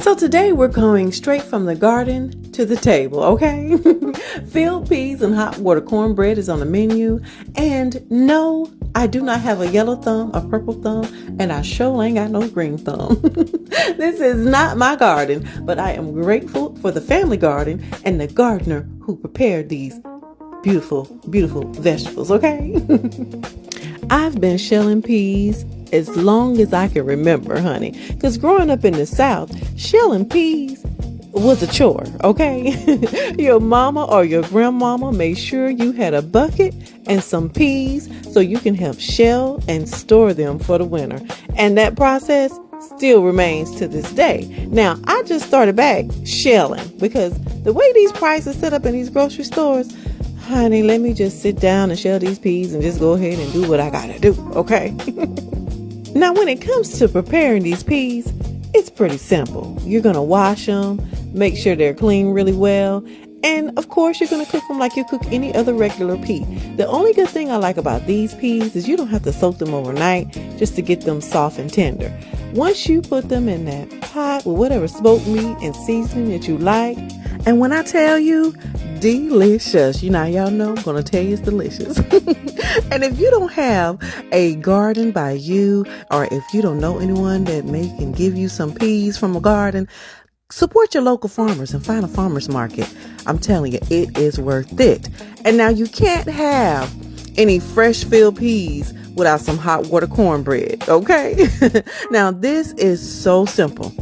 So today we're going straight from the garden to the table, okay? Filled peas and hot water cornbread is on the menu. And no, I do not have a yellow thumb, a purple thumb, and I sure ain't got no green thumb. This is not my garden, but I am grateful for the family garden and the gardener who prepared these beautiful, beautiful vegetables, okay? I've been shelling peas as long as I can remember, honey. Because growing up in the South, shelling peas was a chore, okay? Your mama or your grandmama made sure you had a bucket and some peas so you can help shell and store them for the winter. And that process still remains to this day. Now, I just started back shelling because the way these prices set up in these grocery stores, honey, let me just sit down and shell these peas and just go ahead and do what I gotta do, okay? Now, when it comes to preparing these peas, it's pretty simple. You're gonna wash them, make sure they're clean really well, and of course, you're gonna cook them like you cook any other regular pea. The only good thing I like about these peas is you don't have to soak them overnight just to get them soft and tender. Once you put them in that pot with whatever smoked meat and seasoning that you like, and when I tell you, delicious. Y'all know I'm going to tell you it's delicious. And if you don't have a garden by you, or if you don't know anyone that can give you some peas from a garden, support your local farmers and find a farmer's market. I'm telling you, it is worth it. And now you can't have any fresh filled peas without some hot water cornbread, okay? Now, this is so simple.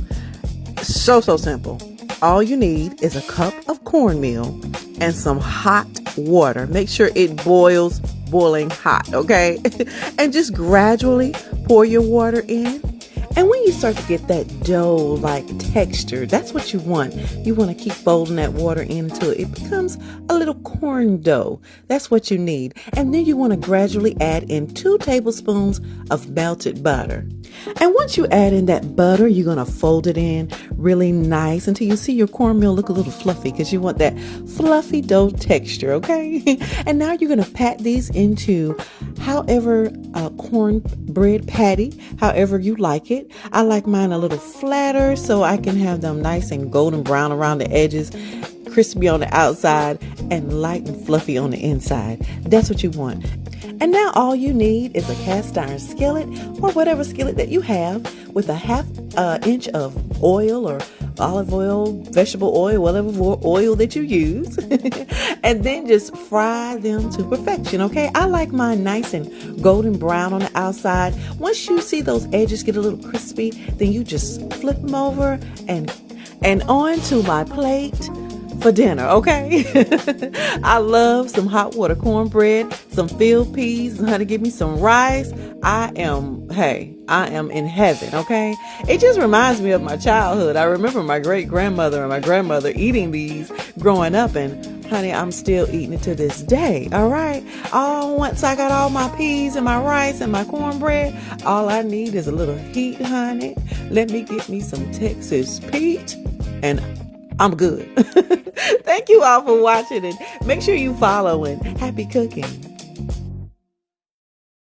So simple. All you need is a cup of cornmeal and some hot water. Make sure it boils boiling hot, okay? And just gradually pour your water in. And when you start to get that dough-like texture, that's what you want. You want to keep folding that water in until it becomes a little corn dough. That's what you need. And then you want to gradually add in 2 tablespoons of melted butter. And once you add in that butter, you're going to fold it in really nice until you see your cornmeal look a little fluffy, because you want that fluffy dough texture, okay? And now you're going to pat these into however cornbread patty, however you like it. I like mine a little flatter so I can have them nice and golden brown around the edges, crispy on the outside, and light and fluffy on the inside. That's what you want. And now all you need is a cast iron skillet or whatever skillet that you have with a half inch of oil or olive oil, vegetable oil, whatever oil that you use. And then just fry them to perfection, okay? I like mine nice and golden brown on the outside. Once you see those edges get a little crispy, then you just flip them over and onto my plate for dinner, okay? I love some hot water cornbread, some filled peas, and honey, give me some rice. I am in heaven, okay? It just reminds me of my childhood. I remember my great-grandmother and my grandmother eating these growing up, and honey, I'm still eating it to this day, all right? Once I got all my peas and my rice and my cornbread, all I need is a little heat, honey. Let me get me some Texas Pete, and I'm good. Thank you all for watching, and make sure you follow, and happy cooking.